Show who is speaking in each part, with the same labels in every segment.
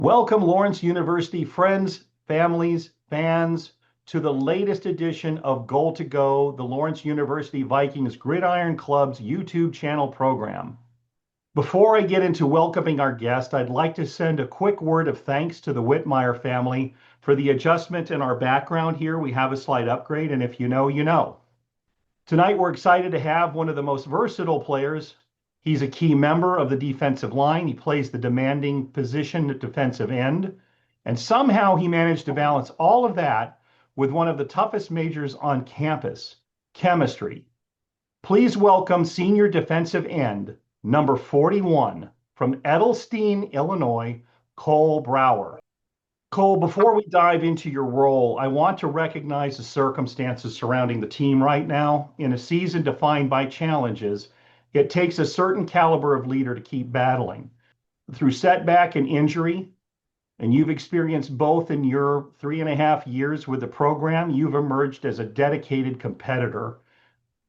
Speaker 1: Welcome, Lawrence University friends, families, fans, to the latest edition of Goal to Go, the Lawrence University Vikings Gridiron Club's YouTube channel program. Before I get into welcoming our guest, I'd like to send a quick word of thanks to the Whitmire family for the adjustment in our background here. We have a slight upgrade, and if you know, you know. Tonight, we're excited to have one of the most versatile players. He's a key member of the defensive line. He plays the demanding position at defensive end. And somehow he managed to balance all of that with one of the toughest majors on campus, chemistry. Please welcome senior defensive end, number 41, from Edelstein, Illinois, Cole Brower. Cole, before we dive into your role, I want to recognize the circumstances surrounding the team right now. In a season defined by challenges, it takes a certain caliber of leader to keep battling. Through setback and injury, and you've experienced both in your 3.5 years with the program, you've emerged as a dedicated competitor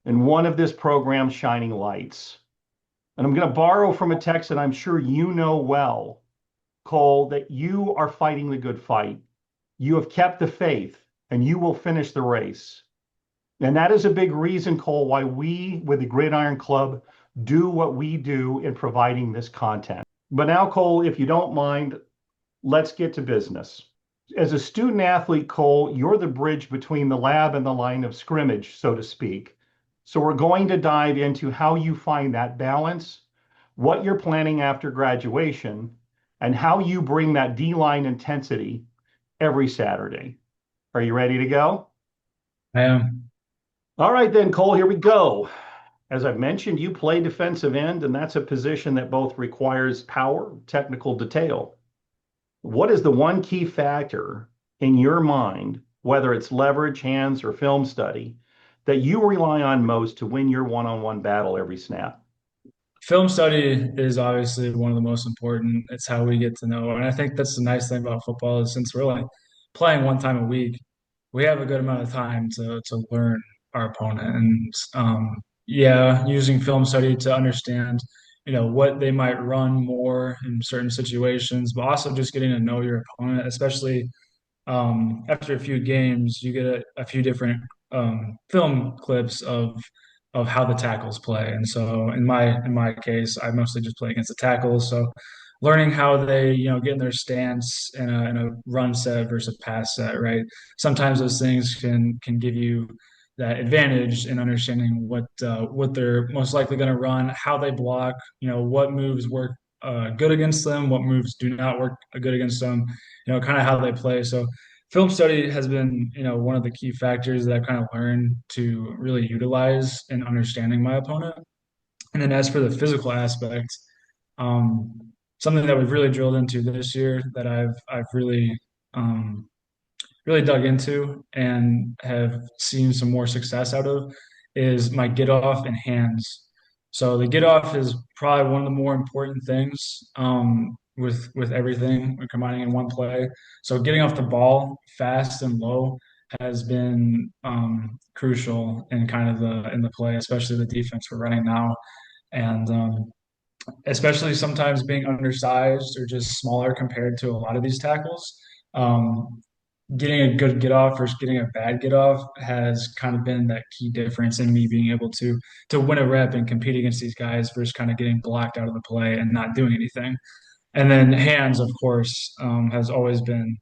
Speaker 1: and one of this program's shining lights. And I'm going to borrow from a text that I'm sure you know well, Cole, that you are fighting the good fight. You have kept the faith, and you will finish the race. And that is a big reason, Cole, why we with the Gridiron Club do what we do in providing this content. But now, Cole, if you don't mind, let's get to business. As a student athlete, Cole, you're the bridge between the lab and the line of scrimmage, so to speak. So we're going to dive into how you find that balance, what you're planning after graduation, and how you bring that D-line intensity every Saturday. Are you ready to go?
Speaker 2: I am.
Speaker 1: All right, then, Cole, here we go. As I've mentioned, you play defensive end, and that's a position that both requires power, technical detail. What is the one key factor in your mind, whether it's leverage, hands, or film study, that you rely on most to win your one-on-one battle every snap?
Speaker 2: Film study is obviously one of the most important. It's how we get to know. And I think that's the nice thing about football is since we're only playing one time a week, we have a good amount of time to learn our opponent. And yeah, using film study to understand, what they might run more in certain situations, but also just getting to know your opponent, especially after a few games, you get a few different film clips of how the tackles play. And so in my case, I mostly just play against the tackles. So learning how they get in their stance in a run set versus a pass set, right? Sometimes those things can give you that advantage in understanding what they're most likely going to run, how they block, what moves work good against them, what moves do not work good against them, kind of how they play. So film study has been, one of the key factors that I've kind of learned to really utilize in understanding my opponent. And then as for the physical aspect, something that we've really drilled into this year that I've really dug into and have seen some more success out of is my get off and hands. So the get off is probably one of the more important things with everything we're combining in one play. So getting off the ball fast and low has been crucial in kind of the play, especially the defense we're running now, and especially sometimes being undersized or just smaller compared to a lot of these tackles. Um, Getting a good get off versus getting a bad get off has kind of been that key difference in me being able to win a rep and compete against these guys versus kind of getting blocked out of the play and not doing anything. And then hands, of course, has always been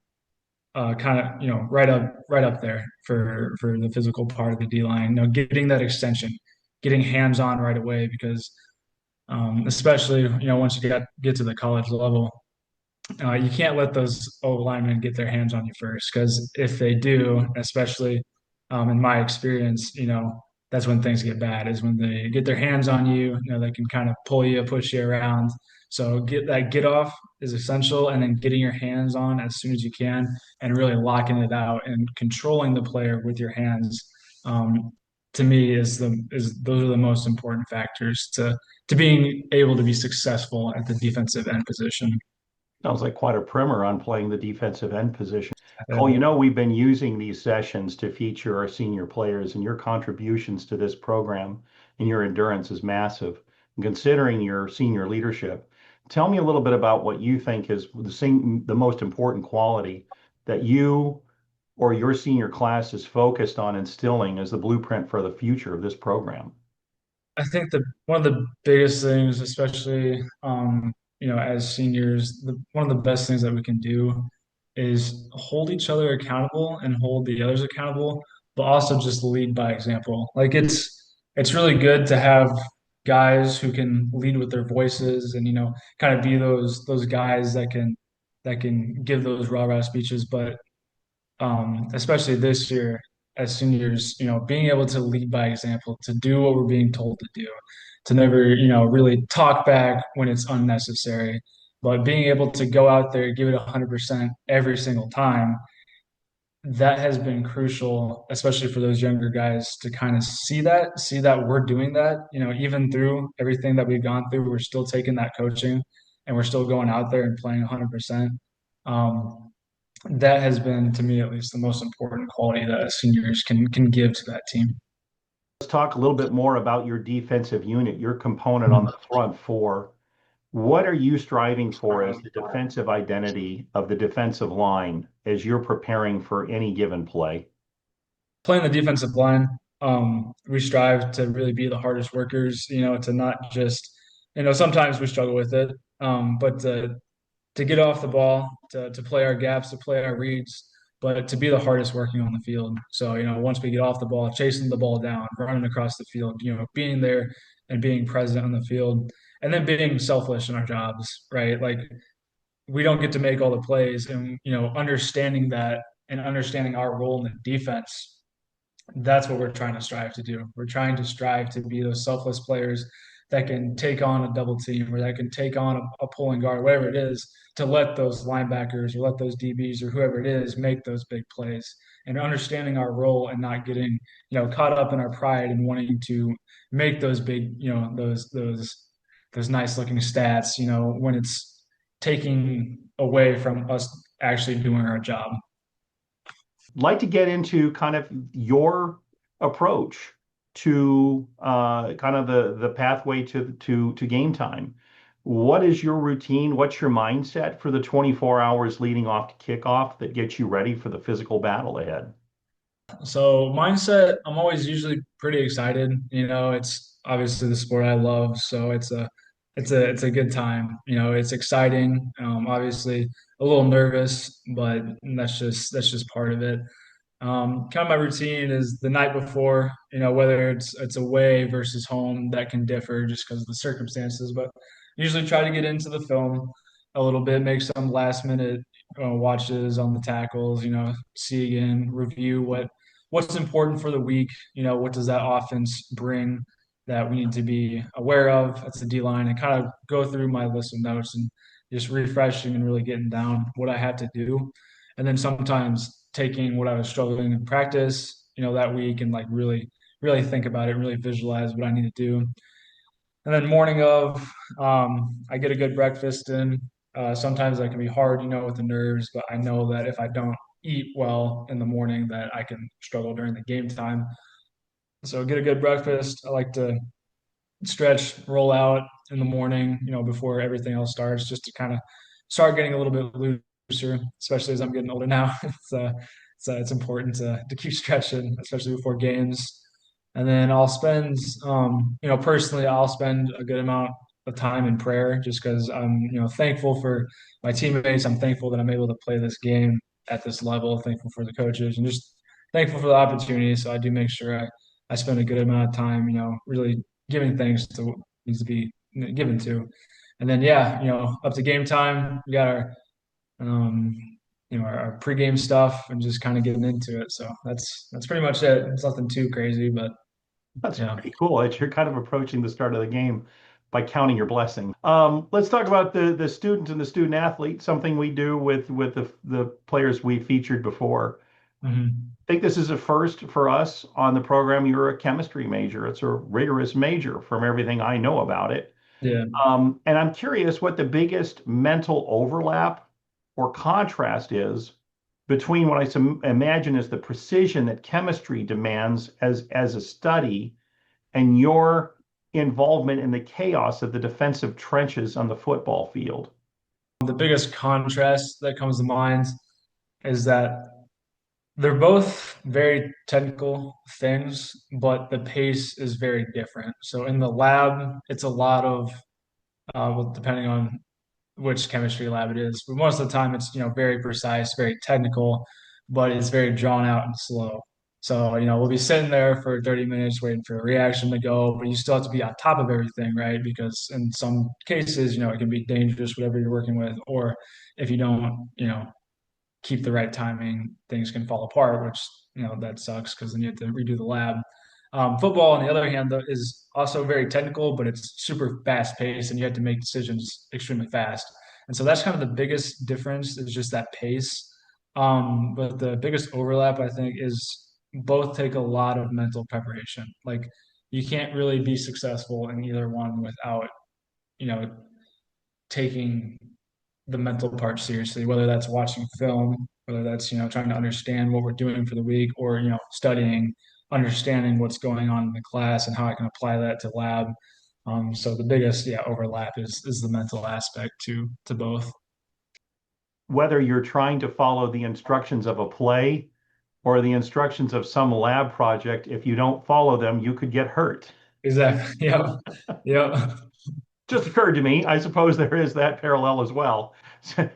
Speaker 2: kind of right up there for the physical part of the D line. Getting that extension, getting hands on right away because especially once you get to the college level, you can't let those O linemen get their hands on you first, because if they do, especially in my experience, that's when things get bad. Is when they get their hands on you. They can kind of pull you, push you around. So get off is essential, and then getting your hands on as soon as you can, and really locking it out and controlling the player with your hands. To me, those are the most important factors to being able to be successful at the defensive end position.
Speaker 1: Sounds like quite a primer on playing the defensive end position. Cole, we've been using these sessions to feature our senior players, and your contributions to this program and your endurance is massive. And considering your senior leadership, Tell me a little bit about what you think is the most important quality that you or your senior class is focused on instilling as the blueprint for the future of this program.
Speaker 2: I think that one of the biggest things, especially as seniors, one of the best things that we can do is hold each other accountable and hold the others accountable, but also just lead by example. Like it's really good to have guys who can lead with their voices and kind of be those guys that can give those rah-rah speeches, but especially this year as seniors, being able to lead by example, to do what we're being told to do, to never, really talk back when it's unnecessary, but being able to go out there, give it 100% every single time, that has been crucial, especially for those younger guys to kind of see that we're doing that, even through everything that we've gone through, we're still taking that coaching and we're still going out there and playing 100%. Um, that has been, to me at least, the most important quality that seniors can give to that team.
Speaker 1: Let's talk a little bit more about your defensive unit, your component on the front four. What are you striving for as the defensive identity of the defensive line as you're preparing for any given play?
Speaker 2: Playing the defensive line, we strive to really be the hardest workers, to not just, sometimes we struggle with it, but to get off the ball, to play our gaps, to play our reads, but to be the hardest working on the field. So, once we get off the ball, chasing the ball down, running across the field, being there and being present on the field, and then being selfish in our jobs, right? Like we don't get to make all the plays, and understanding that and understanding our role in the defense, that's what we're trying to strive to do. We're trying to strive to be those selfless players that can take on a double team or that can take on a pulling guard, whatever it is, to let those linebackers or let those DBs or whoever it is make those big plays. And understanding our role and not getting, caught up in our pride and wanting to make those big, those nice looking stats, when it's taking away from us actually doing our job.
Speaker 1: Like to get into kind of your approach to kind of the pathway to game time. What is your routine? What's your mindset for the 24 hours leading off to kickoff that gets you ready for the physical battle ahead?
Speaker 2: So mindset, I'm always usually pretty excited. It's obviously the sport I love, so it's a good time. It's exciting. Obviously a little nervous, but that's just part of it. Kind of my routine is the night before. Whether it's away versus home, that can differ just because of the circumstances. But usually try to get into the film a little bit, make some last minute watches on the tackles. See again, review what's important for the week. What does that offense bring that we need to be aware of? That's the D line, and kind of go through my list of notes and just refreshing and really getting down what I had to do. And then sometimes taking what I was struggling in practice, that week and like really, really think about it, really visualize what I need to do. And then morning of, I get a good breakfast in. Sometimes that can be hard, with the nerves, but I know that if I don't eat well in the morning, that I can struggle during the game time. So get a good breakfast. I like to stretch, roll out in the morning, before everything else starts, just to kind of start getting a little bit looser, especially as I'm getting older now. It's important to keep stretching, especially before games. And then I'll spend, personally, I'll spend a good amount of time in prayer just because I'm, thankful for my teammates. I'm thankful that I'm able to play this game at this level, thankful for the coaches, and just thankful for the opportunity. So I do make sure I spend a good amount of time, really giving thanks to what needs to be given to. And then, yeah, up to game time, we got um, our pregame stuff and just kind of getting into it. So that's pretty much it. It's nothing too crazy, but
Speaker 1: That's
Speaker 2: yeah.
Speaker 1: pretty cool that you're kind of approaching the start of the game by counting your blessings. Let's talk about the student and the student athlete, something we do with the players we featured before.
Speaker 2: Hmm.
Speaker 1: I think this is a first for us on the program. You're a chemistry major. It's a rigorous major from everything I know about it.
Speaker 2: Yeah.
Speaker 1: And I'm curious what the biggest mental overlap or contrast is between what imagine is the precision that chemistry demands as a study and your involvement in the chaos of the defensive trenches on the football field?
Speaker 2: The biggest contrast that comes to mind is that they're both very technical things, but the pace is very different. So in the lab, it's a lot of, well, depending on which chemistry lab it is, but most of the time it's, very precise, very technical, but it's very drawn out and slow. So, we'll be sitting there for 30 minutes waiting for a reaction to go, but you still have to be on top of everything, right? Because in some cases, it can be dangerous, whatever you're working with, or if you don't, keep the right timing, things can fall apart, which that sucks because then you have to redo the lab. Football, on the other hand, though, is also very technical, but it's super fast paced, and you have to make decisions extremely fast. And so that's kind of the biggest difference is just that pace. But the biggest overlap, I think, is both take a lot of mental preparation. Like you can't really be successful in either one without, you know, taking the mental part seriously, whether that's watching film, whether that's, trying to understand what we're doing for the week or, studying, understanding what's going on in the class and how I can apply that to lab. So the biggest, overlap is the mental aspect to both.
Speaker 1: Whether you're trying to follow the instructions of a play or the instructions of some lab project, if you don't follow them, you could get hurt.
Speaker 2: Exactly. Yep. Yep.
Speaker 1: Just occurred to me. I suppose there is that parallel as well.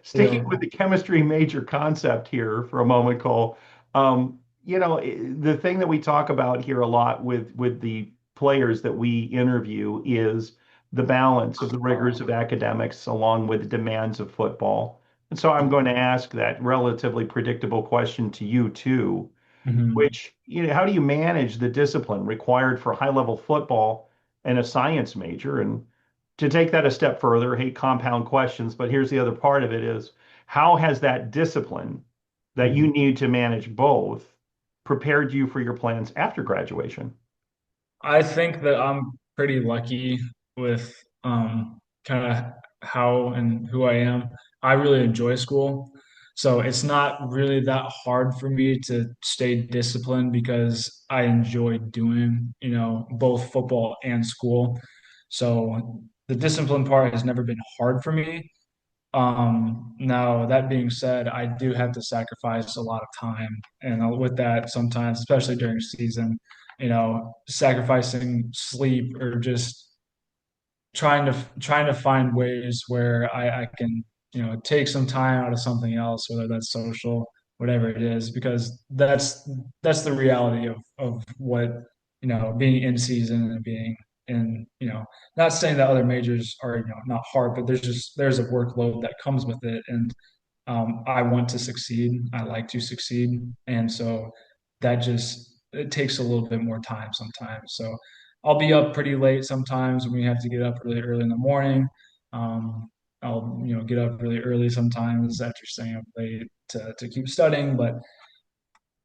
Speaker 1: Sticking
Speaker 2: Yep.
Speaker 1: with the chemistry major concept here for a moment, Cole, the thing that we talk about here a lot with the players that we interview is the balance of the rigors of academics along with the demands of football. And so I'm going to ask that relatively predictable question to you too,
Speaker 2: Mhm.
Speaker 1: which, how do you manage the discipline required for high-level football and a science major? And to take that a step further, hate compound questions, but here's the other part of it is how has that discipline that you
Speaker 2: Mhm.
Speaker 1: need to manage both prepared you for your plans after graduation?
Speaker 2: I think that I'm pretty lucky with kind of how and who I am. I really enjoy school. So it's not really that hard for me to stay disciplined because I enjoy doing, both football and school. So the discipline part has never been hard for me. Now that being said, I do have to sacrifice a lot of time, and with that, sometimes, especially during season, sacrificing sleep or just trying to find ways where I can take some time out of something else, whether that's social, whatever it is, because that's the reality of what being in season and being in not saying that other majors are not hard, but there's a workload that comes with it, and I want to succeed. I like to succeed, and so that just it takes a little bit more time sometimes. So I'll be up pretty late sometimes when we have to get up really early in the morning. I'll get up really early sometimes after staying up late to keep studying, but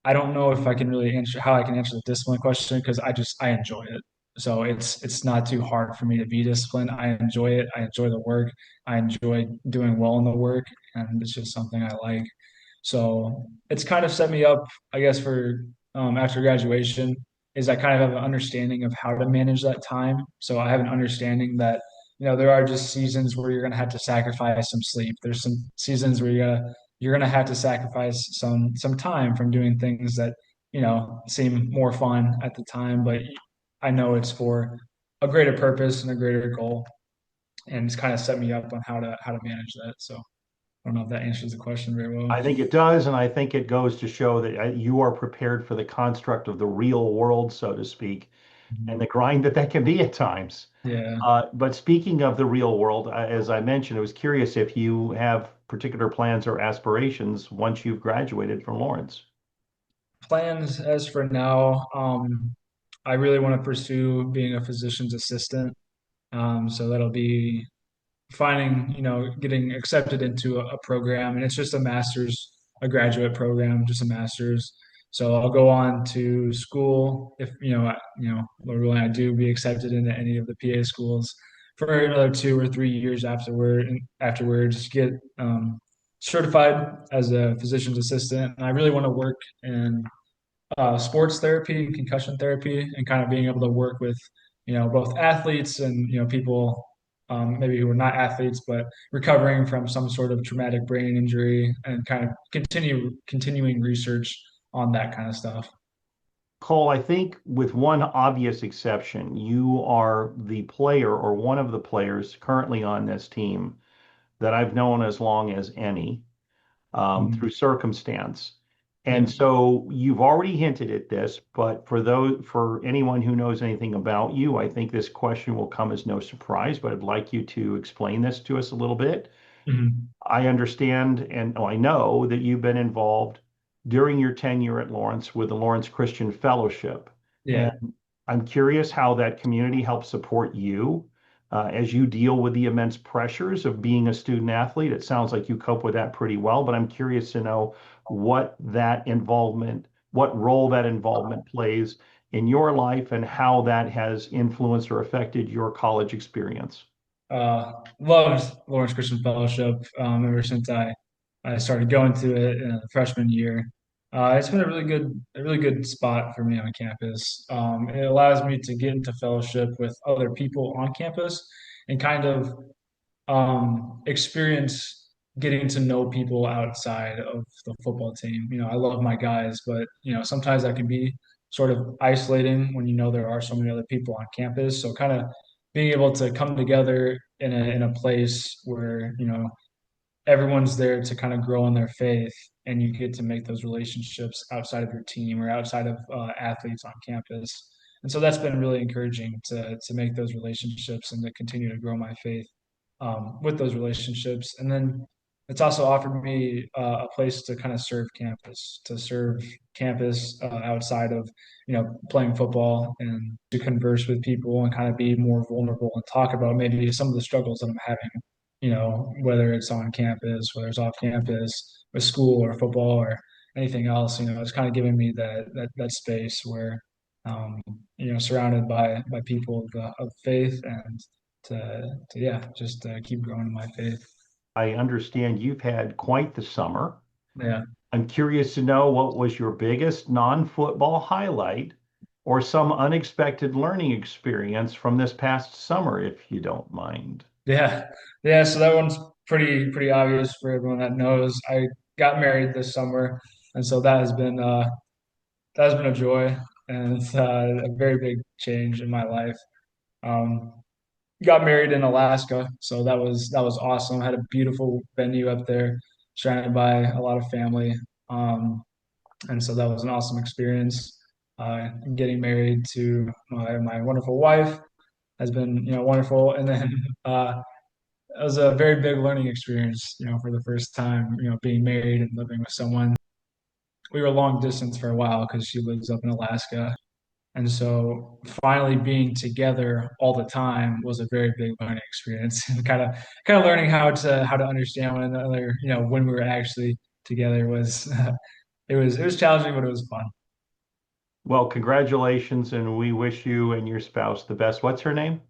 Speaker 2: I don't know if I can really answer how I can answer the discipline question because I enjoy it. So it's not too hard for me to be disciplined. I enjoy it. I enjoy the work. I enjoy doing well in the work, and it's just something I like. So it's kind of set me up, I guess, for after graduation. Is I kind of have an understanding of how to manage that time. So I have an understanding that there are just seasons where you're gonna have to sacrifice some sleep. There's some seasons where you're gonna have to sacrifice some time from doing things that seem more fun at the time, but I know it's for a greater purpose and a greater goal, and it's kind of set me up on how to manage that. So I don't know if that answers the question very well.
Speaker 1: I think it does, and I think it goes to show that you are prepared for the construct of the real world, so to speak, and
Speaker 2: Mhm.
Speaker 1: the grind that can be at times.
Speaker 2: Yeah.
Speaker 1: But speaking of the real world, as I mentioned, I was curious if you have particular plans or aspirations once you've graduated from Lawrence.
Speaker 2: Plans as for now, I really want to pursue being a physician's assistant. So that'll be finding, getting accepted into a program, and it's just a master's, a graduate program, just a master's. So I'll go on to school if Lord willing, I do be accepted into any of the PA schools for another 2 or 3 years afterwards, get certified as a physician's assistant. And I really want to work in sports therapy and concussion therapy, and kind of being able to work with both athletes and people maybe who are not athletes, but recovering from some sort of traumatic brain injury, and kind of continuing research on that kind of stuff.
Speaker 1: Cole, I think with one obvious exception, you are the player or one of the players currently on this team that I've known as long as any through
Speaker 2: Mhm.
Speaker 1: circumstance. And
Speaker 2: Yeah.
Speaker 1: so you've already hinted at this, but for anyone who knows anything about you, I think this question will come as no surprise, but I'd like you to explain this to us a little bit.
Speaker 2: Mhm.
Speaker 1: I understand and I know that you've been involved during your tenure at Lawrence with the Lawrence Christian Fellowship. And
Speaker 2: Yeah.
Speaker 1: I'm curious how that community helps support you as you deal with the immense pressures of being a student athlete. It sounds like you cope with that pretty well, but I'm curious to know what role that involvement plays in your life and how that has influenced or affected your college experience.
Speaker 2: Loved Lawrence Christian Fellowship ever since I started going to it in the freshman year. It's been a really good spot for me on campus. It allows me to get into fellowship with other people on campus and kind of experience getting to know people outside of the football team. I love my guys, but sometimes that can be sort of isolating when there are so many other people on campus. So kind of being able to come together in a place where everyone's there to kind of grow in their faith, and you get to make those relationships outside of your team or outside of athletes on campus. And so that's been really encouraging to make those relationships and to continue to grow my faith with those relationships. And then it's also offered me a place to kind of serve campus outside of playing football, and to converse with people and kind of be more vulnerable and talk about maybe some of the struggles that I'm having. Whether it's on campus, whether it's off campus, with school or football or anything else. It's kind of giving me that space where surrounded by people of faith, and to yeah, just keep growing in my faith.
Speaker 1: I understand you've had quite the summer.
Speaker 2: Yeah.
Speaker 1: I'm curious to know what was your biggest non-football highlight or some unexpected learning experience from this past summer, if you don't mind.
Speaker 2: Yeah. Yeah. So that one's pretty obvious for everyone that knows. I got married this summer, and so that has been a joy, and it's a very big change in my life. Um, got married in Alaska, so that was awesome. Had a beautiful venue up there, surrounded by a lot of family, and so that was an awesome experience. Getting married to my wonderful wife has been wonderful, and then it was a very big learning experience. For the first time, being married and living with someone. We were long distance for a while because she lives up in Alaska. And so finally being together all the time was a very big learning experience. And kind of learning how to understand one another, when we were actually together was it was challenging, but it was fun.
Speaker 1: Well, congratulations, and we wish you and your spouse the best. What's her name?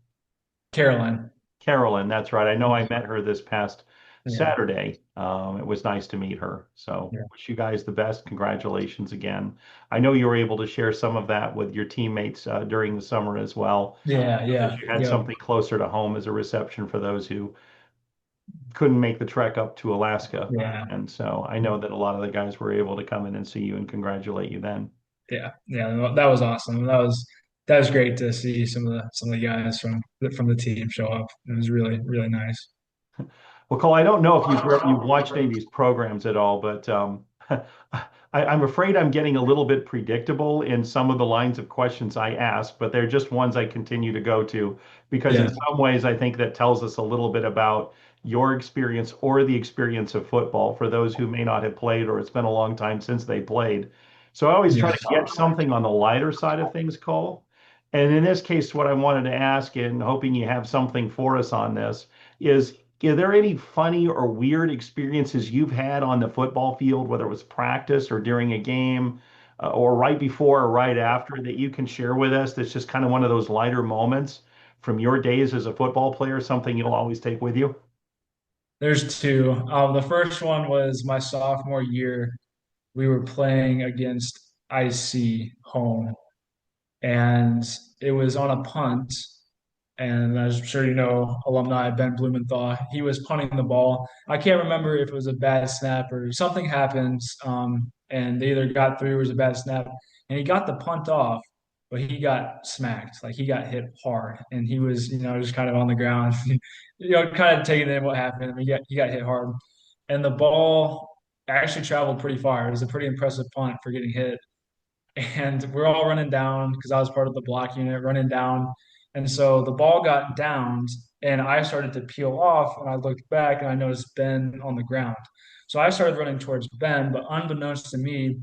Speaker 2: Carolyn.
Speaker 1: Carolyn, that's right. I know I met her this past
Speaker 2: Yeah.
Speaker 1: Saturday. It was nice to meet her. So,
Speaker 2: Yeah.
Speaker 1: wish you guys the best. Congratulations again. I know you were able to share some of that with your teammates during the summer as well,
Speaker 2: Yeah.
Speaker 1: because
Speaker 2: Yeah.
Speaker 1: you had
Speaker 2: Yeah.
Speaker 1: something closer to home as a reception for those who couldn't make the trek up to Alaska.
Speaker 2: Yeah.
Speaker 1: And so I know that a lot of the guys were able to come in and see you and congratulate you then.
Speaker 2: Yeah. Yeah. That was awesome. That was great to see some of the guys from the team show up. It was really, really nice.
Speaker 1: Well, Cole, I don't know if you've watched any of these programs at all, but I'm afraid I'm getting a little bit predictable in some of the lines of questions I ask, but they're just ones I continue to go to because in
Speaker 2: Yeah.
Speaker 1: some ways I think that tells us a little bit about your experience or the experience of football for those who may not have played or it's been a long time since they played. So I always
Speaker 2: Yeah.
Speaker 1: try to get something on the lighter side of things, Cole. And in this case, what I wanted to ask, and hoping you have something for us on this, is are there any funny or weird experiences you've had on the football field, whether it was practice or during a game, or right before or right after, that you can share with us that's just kind of one of those lighter moments from your days as a football player, something you'll always take with you?
Speaker 2: There's two. The first one was my sophomore year. We were playing against IC home, and it was on a punt. And as I'm sure you know, alumni Ben Blumenthal, he was punting the ball. I can't remember if it was a bad snap or something happened, and they either got through or it was a bad snap, and he got the punt off, but he got smacked, like he got hit hard, and he was, just kind of on the ground, kind of taking in what happened. I mean, he got hit hard, and the ball actually traveled pretty far. It was a pretty impressive punt for getting hit, and we're all running down because I was part of the block unit running down. And so the ball got downed and I started to peel off and I looked back and I noticed Ben on the ground. So I started running towards Ben, but unbeknownst to me,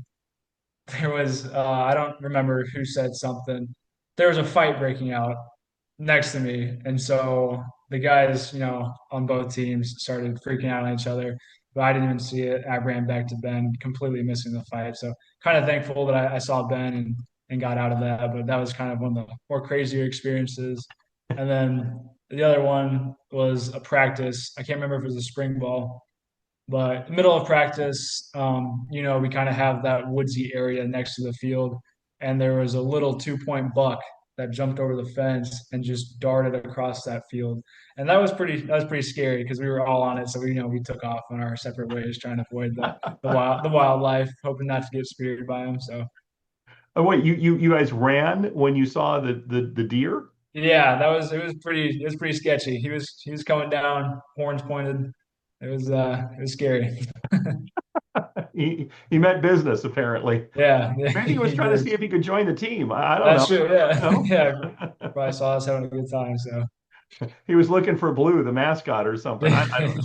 Speaker 2: there was I don't remember who said something. There was a fight breaking out next to me, and so the guys, on both teams started freaking out on each other. But I didn't even see it. I ran back to Ben, completely missing the fight. So kind of thankful that I saw Ben and got out of that. But that was kind of one of the more crazier experiences. And then the other one was a practice. I can't remember if it was a spring ball, but middle of practice, we kind of have that woodsy area next to the field, and there was a little 2 point buck that jumped over the fence and just darted across that field, and that was pretty scary because we were all on it, so we took off on our separate ways trying to avoid the wildlife, hoping not to get speared by them. So
Speaker 1: Oh, wait, you guys ran when you saw the deer?
Speaker 2: yeah, it was pretty sketchy. He was coming down, horns pointed. It was scary.
Speaker 1: He meant business, apparently.
Speaker 2: Yeah, yeah,
Speaker 1: Maybe he was
Speaker 2: he
Speaker 1: trying to
Speaker 2: did.
Speaker 1: see if he could join the team. I don't
Speaker 2: That's
Speaker 1: know.
Speaker 2: true.
Speaker 1: You
Speaker 2: Yeah,
Speaker 1: know?
Speaker 2: yeah. Probably saw us having a good time. So
Speaker 1: He was looking for Blue, the mascot, or something. I don't know.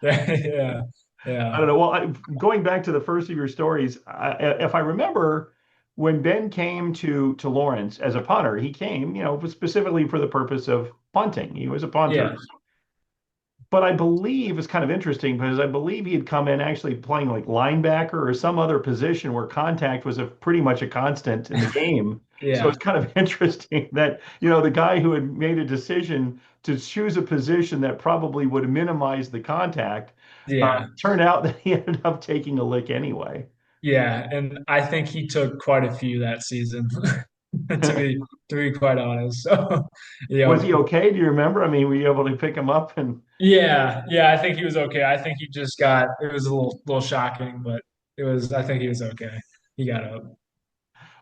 Speaker 2: yeah,
Speaker 1: I
Speaker 2: yeah,
Speaker 1: don't know. Well, going back to the first of your stories, if I remember, when Ben came to Lawrence as a punter, he came, specifically for the purpose of punting. He was a punter.
Speaker 2: yeah,
Speaker 1: But I believe it's kind of interesting because I believe he had come in actually playing like linebacker or some other position where contact was pretty much a constant in the game. So
Speaker 2: yeah,
Speaker 1: it's kind of interesting that, the guy who had made a decision to choose a position that probably would minimize the contact,
Speaker 2: yeah,
Speaker 1: turned out that he ended up taking a lick anyway.
Speaker 2: yeah. And I think he took quite a few that season, to be quite honest. So,
Speaker 1: Was
Speaker 2: yeah,
Speaker 1: he okay? Do you remember? I mean, were you able to pick him up and
Speaker 2: yeah, yeah. I think he was okay. I think he just got it was a little shocking, but it was. I think he was okay. He got up.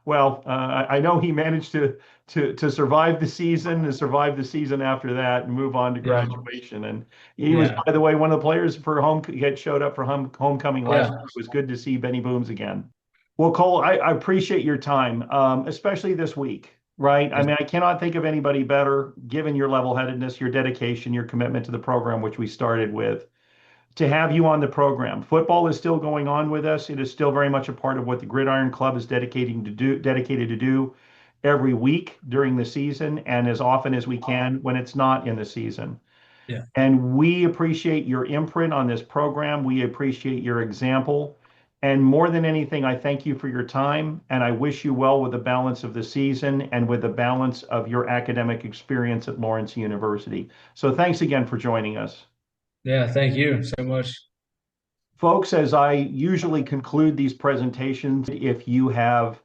Speaker 1: well, I know he managed to survive the season, to survive the season after that, and move on to
Speaker 2: Yeah,
Speaker 1: graduation. And he was,
Speaker 2: yeah,
Speaker 1: by the way, one of the players for home. He had showed up for homecoming last
Speaker 2: yeah.
Speaker 1: year. It was good to see Benny Booms again. Well, Cole, I appreciate your time, especially this week. Right? I
Speaker 2: Yeah.
Speaker 1: mean, I cannot think of anybody better, given your level-headedness, your dedication, your commitment to the program, which we started with, to have you on the program. Football is still going on with us. It is still very much a part of what the Gridiron Club is dedicated to do every week during the season and as often as we can when it's not in the season.
Speaker 2: Yeah.
Speaker 1: And we appreciate your imprint on this program. We appreciate your example. And more than anything, I thank you for your time and I wish you well with the balance of the season and with the balance of your academic experience at Lawrence University. So thanks again for joining us.
Speaker 2: Yeah, thank you so much.
Speaker 1: Folks, as I usually conclude these presentations, if you have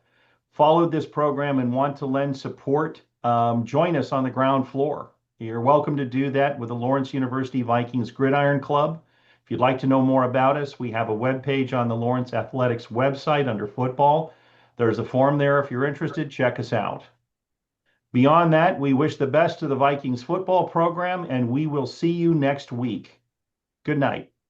Speaker 1: followed this program and want to lend support, join us on the ground floor. You're welcome to do that with the Lawrence University Vikings Gridiron Club. If you'd like to know more about us, we have a webpage on the Lawrence Athletics website under football. There's a form there if you're interested. Check us out. Beyond that, we wish the best to the Vikings football program, and we will see you next week. Good night.